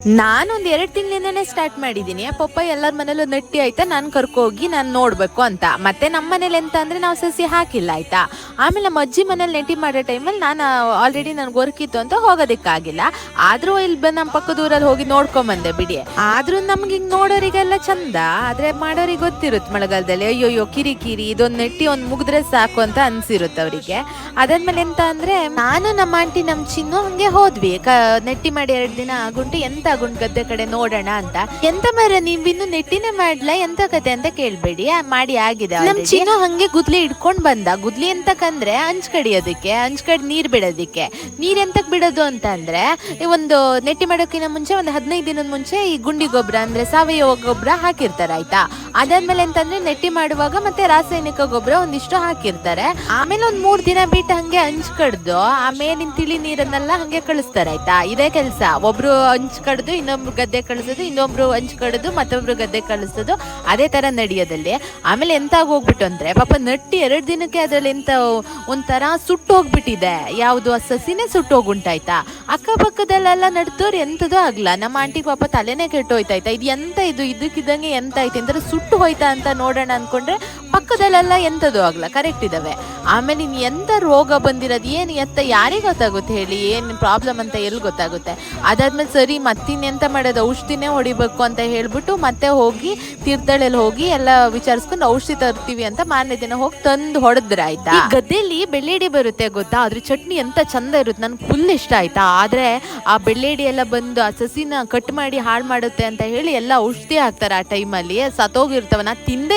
ನಾನೊಂದ್ 2 ತಿಂಗಳಿಂದನೇ ಸ್ಟಾರ್ಟ್ ಮಾಡಿದೀನಿ. ಪಪ್ಪಾಯ ಎಲ್ಲರ ಮನೇಲೂ ನೆಟ್ಟಿ ಆಯ್ತಾ, ನಾನು ಕರ್ಕೋಗಿ ನಾನು ನೋಡ್ಬೇಕು ಅಂತ. ಮತ್ತೆ ನಮ್ಮ ಮನೇಲಿ ಎಂತ ಅಂದ್ರೆ ನಾವು ಸಸಿ ಹಾಕಿಲ್ಲ ಆಯ್ತಾ. ಆಮೇಲೆ ನಮ್ಮ ಅಜ್ಜಿ ಮನೇಲಿ ನೆಟ್ಟಿ ಮಾಡೋ ಟೈಮಲ್ಲಿ ನಾನು ಆಲ್ರೆಡಿ ನನ್ಗೆ ವರ್ಕ್ ಇತ್ತು ಅಂತ ಹೋಗೋದಕ್ಕಾಗಿಲ್ಲ. ಆದ್ರೂ ಇಲ್ಲಿ ನಮ್ಮ ಪಕ್ಕದೂರಲ್ಲಿ ಹೋಗಿ ನೋಡ್ಕೊಂಬಂದೆ ಬಿಡಿ. ಆದ್ರೂ ನಮ್ಗೆ ಹಿಂಗ್ ನೋಡೋರಿಗೆಲ್ಲ ಚಂದ, ಆದ್ರೆ ಮಾಡೋರಿಗೆ ಗೊತ್ತಿರುತ್ತೆ ಮಳೆಗಾಲದಲ್ಲಿ ಅಯ್ಯೋಯ್ಯೋ ಕಿರಿ ಇದೊಂದು ನೆಟ್ಟಿ ಒಂದ್ ಮುಗಿದ್ರೆ ಸಾಕು ಅಂತ ಅನ್ಸಿರುತ್ತೆ ಅವರಿಗೆ. ಅದಾದ್ಮೇಲೆ ಎಂತ ಅಂದ್ರೆ ನಾನು ನಮ್ಮ ಆಂಟಿ ನಮ್ ಚಿನ್ನು ಹಂಗೆ ಹೋದ್ವಿ ನೆಟ್ಟಿ ಮಾಡಿ 2 ದಿನ ಆಗುಂಟು ಎಂತ ಆಗುಂಟು ಗದ್ದೆ ಕಡೆ ನೋಡೋಣ ಅಂತ. ಎಂತ ಮರ ನೀವಿನ್ನು ನೆಟ್ಟಿನೇ ಮಾಡ್ಲಾ ಎಂತ ಕತೆ ಅಂತ ಕೇಳ್ಬೇಡಿ, ಮಾಡಿ ಆಗಿದೆ. ನಮ್ ಚಿನ್ನು ಹಂಗೆ ಗುದ್ಲಿ ಇಟ್ಕೊಂಡ್ ಬಂದ. ಗುದ್ಲಿ ಎಂತಕಂದ್ರೆ ಹಂಚ್ ಕಡಿಯೋದಕ್ಕೆ, ಹಂಚ್ ಕಡ್ ನೀರ್ ಬಿಡೋದಿಕ್ಕೆ. ನೀರ್ ಎಂತಕ್ ಬಿಡೋದು ಅಂತ ಅಂದ್ರೆ ಒಂದು ನೆಟ್ಟಿ ಮಾಡೋಕಿನ ಮುಂಚೆ ಒಂದು 15 ದಿನದ ಮುಂಚೆ ಈ ಗುಂಡಿ ಗೊಬ್ಬರ ಅಂದ್ರೆ ಸಾವಯವ ಗೊಬ್ಬರ ಹಾಕಿರ್ತಾರೆ ಆಯ್ತಾ. ಅದಾದ್ಮೇಲೆ ಅಂತಂದ್ರೆ ನೆಟ್ಟಿ ಮಾಡುವಾಗ ಮತ್ತೆ ರಾಸಾಯನಿಕ ಗೊಬ್ಬರ ಒಂದಿಷ್ಟು ಹಾಕಿರ್ತಾರೆ. ಆಮೇಲೆ ಒಂದ್ 3 ದಿನ ಬಿಟ್ಟು ಹಂಗೆ ಹಂಚ್ ಕಡ್ದು ಆಮೇಲಿನ ತಿಳಿ ನೀರನ್ನೆಲ್ಲ ಹಂಗೆ ಕಳಿಸ್ತಾರೆ ಆಯ್ತಾ. ಇದೇ ಕೆಲ್ಸ, ಒಬ್ರು ಹಂಚ್ ಕಡ್ದು ಇನ್ನೊಬ್ರು ಗದ್ದೆ ಕಳಿಸೋದು, ಇನ್ನೊಬ್ರು ಹಂಚ್ ಕಡ್ದು ಮತ್ತೊಬ್ರು ಗದ್ದೆ ಕಳಿಸೋದು, ಅದೇ ತರ ನಡೆಯೋದಲ್ಲಿ. ಆಮೇಲೆ ಎಂತ ಹೋಗ್ಬಿಟ್ಟು ಅಂದ್ರೆ ಪಾಪ ನಟ್ಟಿ 2 ದಿನಕ್ಕೆ ಅದ್ರಲ್ಲಿ ಎಂತ ಒಂಥರ ಸುಟ್ಟು ಹೋಗ್ಬಿಟ್ಟಿದೆ, ಯಾವ್ದು ಆ ಸಸಿನೇ ಸುಟ್ಟು ಹೋಗುಂಟಾಯ್ತಾ. ಅಕ್ಕಪಕ್ಕದಲ್ಲೆಲ್ಲ ನಡ್ದೋರು ಎಂತದೂ ಆಗ್ಲ. ನಮ್ಮ ಆಂಟಿಗೆ ಪಾಪ ತಲೆನೇ ಕೆಟ್ಟೋಯ್ತಾಯ್ತಾ, ಇದು ಎಂತ ಇದು ಇದಕ್ಕಿದ್ದಂಗೆ ಎಂತ ಐತೆ ಅಂತ ಸುಟ್ಟು ಹೋಯ್ತಾ ಅಂತ ನೋಡೋಣ ಅನ್ಕೊಂಡ್ರೆ ಪಕ್ಕದಲ್ಲೆಲ್ಲ ಎಂತದೂ ಆಗ್ಲ ಕರೆಕ್ಟ್ ಇದಾವೆ. ಆಮೇಲೆ ಇನ್ ಎಂತ ರೋಗ ಬಂದಿರೋದು ಏನು ಎತ್ತ ಯಾರಿಗೆ ಗೊತ್ತಾಗುತ್ತೆ ಹೇಳಿ, ಏನ್ ಪ್ರಾಬ್ಲಮ್ ಅಂತ ಎಲ್ಲಿ ಗೊತ್ತಾಗುತ್ತೆ. ಅದಾದ್ಮೇಲೆ ಸರಿ ಮತ್ತಿನ್ನೆಂತ ಮಾಡೋದು, ಔಷಧಿನೇ ಹೊಡಿಬೇಕು ಅಂತ ಹೇಳ್ಬಿಟ್ಟು ಮತ್ತೆ ಹೋಗಿ ತೀರ್ಥಹಳ್ಳಿಯಲ್ಲಿ ಹೋಗಿ ಎಲ್ಲ ವಿಚಾರಿಸ್ಕೊಂಡು ಔಷಧಿ ತರ್ತೀವಿ ಅಂತ ಮಾರನೇ ದಿನ ಹೋಗಿ ತಂದು ಹೊಡೆದ್ರೆ ಆಯ್ತಾ. ಈ ಗದ್ದೆಲಿ ಬೆಳ್ಳೆಡಿ ಬರುತ್ತೆ ಗೊತ್ತಾ, ಅದ್ರ ಚಟ್ನಿ ಎಂತ ಚಂದ ಇರುತ್ತೆ, ನನ್ಗೆ ಫುಲ್ ಇಷ್ಟ ಆಯ್ತಾ. ಆದ್ರೆ ಆ ಬೆಳ್ಳೆಡಿ ಎಲ್ಲ ಬಂದು ಆ ಸಸಿನ ಕಟ್ ಮಾಡಿ ಹಾಳು ಮಾಡುತ್ತೆ ಅಂತ ಹೇಳಿ ಎಲ್ಲ ಔಷಧಿ ಹಾಕ್ತಾರೆ ಆ ಟೈಮಲ್ಲಿ, ಸತ್ತೋಗಿರ್ತವ. ನಾ ತಿಂದೆ